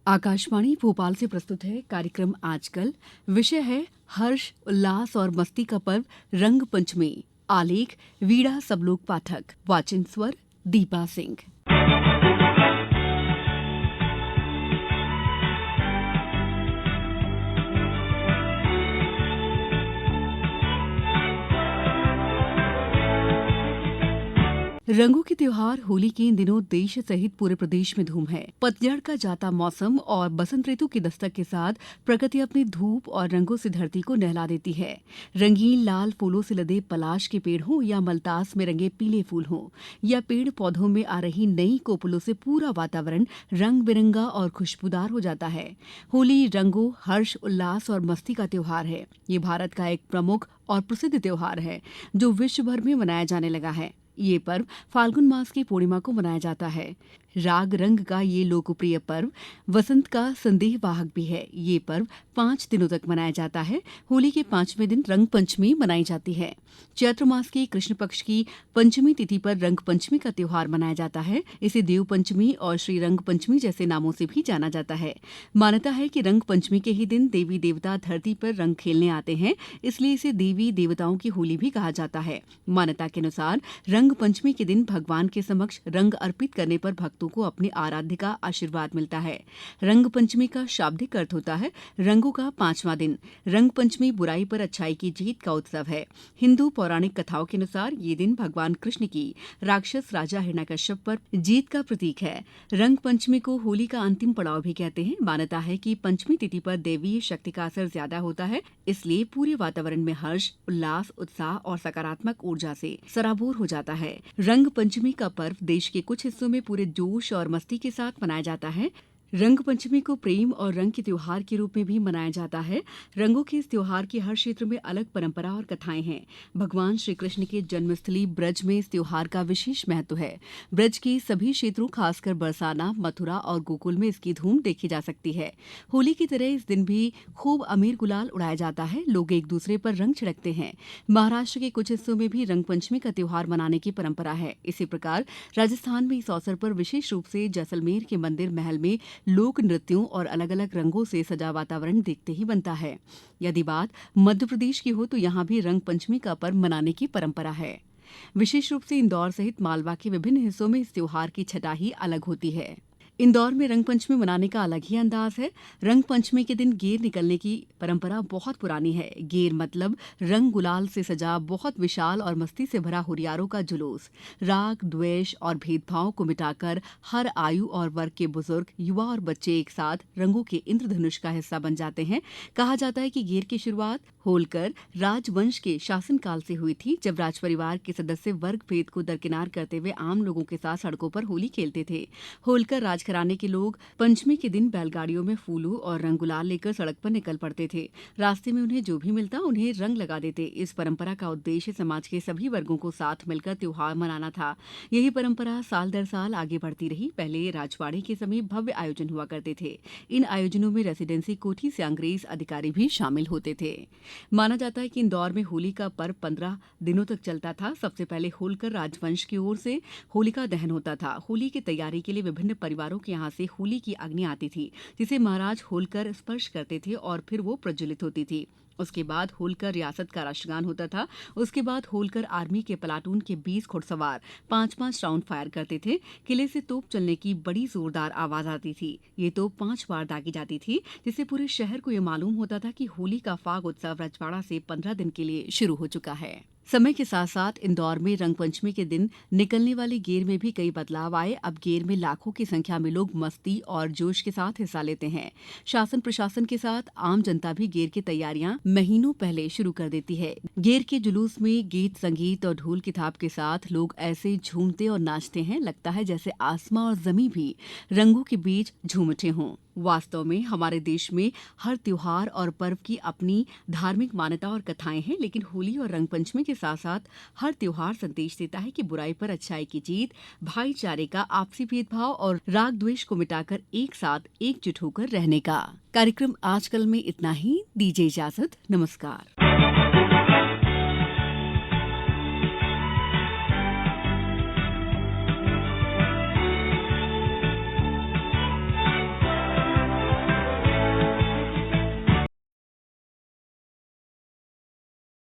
आकाशवाणी भोपाल से प्रस्तुत है कार्यक्रम आजकल। विषय है हर्ष उल्लास और मस्ती का पर्व रंग पंचमी। आलेख वीणा सबलोग पाठक। वाचन स्वर दीपा सिंह। रंगों के त्योहार होली के इन दिनों देश सहित पूरे प्रदेश में धूम है। पतझड़ का जाता मौसम और बसंत ऋतु की दस्तक के साथ प्रकृति अपनी धूप और रंगों से धरती को नहला देती है। रंगीन लाल फूलों से लदे पलाश के पेड़ हों या मलतास में रंगे पीले फूल हों या पेड़ पौधों में आ रही नई कोपलों से पूरा वातावरण रंग बिरंगा और खुशबूदार हो जाता है। होली रंगों, हर्ष, उल्लास और मस्ती का त्योहार है। ये भारत का एक प्रमुख और प्रसिद्ध त्योहार है जो विश्व भर में मनाया जाने लगा है। ये पर्व फाल्गुन मास की पूर्णिमा को मनाया जाता है। राग रंग का ये लोकप्रिय पर्व वसंत का संदेह वाहक भी है। ये पर्व 5 दिनों तक मनाया जाता है। होली के 5वें दिन रंग पंचमी मनाई जाती है। चैत्र मास की कृष्ण पक्ष की पंचमी तिथि पर रंग पंचमी का त्योहार मनाया जाता है। इसे देव पंचमी और श्री रंग पंचमी जैसे नामों से भी जाना जाता है। मान्यता है कि रंग पंचमी के ही दिन देवी देवता धरती पर रंग खेलने आते हैं, इसलिए इसे देवी देवताओं की होली भी कहा जाता है। मान्यता के अनुसार रंग पंचमी के दिन भगवान के समक्ष रंग अर्पित करने पर भक्तों को अपने आराध्य का आशीर्वाद मिलता है। रंग पंचमी का शाब्दिक अर्थ होता है रंगों का 5वां दिन। रंग पंचमी बुराई पर अच्छाई की जीत का उत्सव है। हिंदू पौराणिक कथाओं के अनुसार ये दिन भगवान कृष्ण की राक्षस राजा हिरण्यकश्यप पर जीत का प्रतीक है। रंग पंचमी को होली का अंतिम पड़ाव भी कहते हैं। मान्यता है कि पंचमी तिथि पर दैवीय शक्ति का असर ज्यादा होता है, इसलिए पूरे वातावरण में हर्ष, उल्लास, उत्साह और सकारात्मक ऊर्जा से सराबोर हो जाता है। रंग पंचमी का पर्व देश के कुछ हिस्सों में पूरे जोश और मस्ती के साथ मनाया जाता है। रंग पंचमी को प्रेम और रंग के त्योहार के रूप में भी मनाया जाता है। रंगों के इस त्योहार की हर क्षेत्र में अलग परंपरा और कथाएं हैं। भगवान श्री कृष्ण के जन्मस्थली ब्रज में इस त्योहार का विशेष महत्व है। ब्रज के सभी क्षेत्रों, खासकर बरसाना, मथुरा और गोकुल में इसकी धूम देखी जा सकती है। होली की तरह इस दिन भी खूब अमीर गुलाल उड़ाया जाता है। लोग एक दूसरे पर रंग छिड़कते हैं। महाराष्ट्र के कुछ हिस्सों में भी रंग पंचमी का त्योहार मनाने की परंपरा है। इसी प्रकार राजस्थान में इस अवसर पर विशेष रूप से जैसलमेर के मंदिर महल में लोक नृत्यों और अलग अलग रंगों से सजा वातावरण देखते ही बनता है। यदि बात मध्य प्रदेश की हो तो यहाँ भी रंग पंचमी का पर्व मनाने की परंपरा है। विशेष रूप से इंदौर सहित मालवा के विभिन्न हिस्सों में इस त्योहार की छटा ही अलग होती है। इंदौर में रंग पंचमी मनाने का अलग ही अंदाज है। रंग पंचमी के दिन गेर निकलने की परंपरा बहुत पुरानी है। गेर मतलब रंग गुलाल से सजा बहुत विशाल और मस्ती से भरा हुरियारों का जुलूस। राग, द्वेष और भेदभाव को मिटाकर हर आयु और वर्ग के बुजुर्ग, युवा और बच्चे एक साथ रंगों के इंद्रधनुष का हिस्सा बन जाते हैं। कहा जाता है कि गेर की शुरुआत होलकर राजवंश के शासनकाल से हुई थी, जब राजपरिवार के सदस्य वर्ग भेद को दरकिनार करते हुए आम लोगों के साथ सड़कों पर होली खेलते थे। होलकर राजघराने के लोग पंचमी के दिन बैलगाड़ियों में फूलों और रंग गुलाल लेकर सड़क पर निकल पड़ते थे। रास्ते में उन्हें जो भी मिलता उन्हें रंग लगा देते। इस परंपरा का उद्देश्य समाज के सभी वर्गों को साथ मिलकर त्योहार मनाना था। यही परंपरा साल दर साल आगे बढ़ती रही। पहले राजवाड़े के समय भव्य आयोजन हुआ करते थे। इन आयोजनों में रेसिडेंसी कोठी से अंग्रेज अधिकारी भी शामिल होते थे। माना जाता है कि इंदौर में होली का पर्व 15 दिनों तक चलता था। सबसे पहले होलकर राजवंश की ओर से होलिका दहन होता था। होली की तैयारी के लिए विभिन्न परिवारों के यहाँ से होली की अग्नि आती थी, जिसे महाराज होलकर स्पर्श करते थे और फिर वो प्रज्वलित होती थी। उसके बाद होलकर रियासत का राष्ट्रगान होता था। उसके बाद होलकर आर्मी के प्लाटून के 20 घुड़सवार 5-5 राउंड फायर करते थे। किले से तोप चलने की बड़ी जोरदार आवाज आती थी। ये तोप 5 बार दागी जाती थी, जिससे पूरे शहर को यह मालूम होता था कि होली का फाग उत्सव रजवाड़ा से 15 दिन के लिए शुरू हो चुका है। समय के साथ साथ इंदौर में रंग पंचमी के दिन निकलने वाली गेर में भी कई बदलाव आए। अब गेर में लाखों की संख्या में लोग मस्ती और जोश के साथ हिस्सा लेते हैं। शासन प्रशासन के साथ आम जनता भी गेर की तैयारियां महीनों पहले शुरू कर देती है। गेर के जुलूस में गीत, संगीत और ढोल की थाप के साथ लोग ऐसे झूमते और नाचते हैं, लगता है जैसे आसमां और जमीन भी रंगों के बीच झूम उठे हों। वास्तव में हमारे देश में हर त्योहार और पर्व की अपनी धार्मिक मान्यता और कथाएं हैं, लेकिन होली और रंग पंचमी के साथ साथ हर त्योहार संदेश देता है कि बुराई पर अच्छाई की जीत, भाईचारे का, आपसी भेदभाव और राग द्वेष को मिटाकर एक साथ एकजुट होकर रहने का। कार्यक्रम आजकल में इतना ही। दीजिए इजाजत। नमस्कार।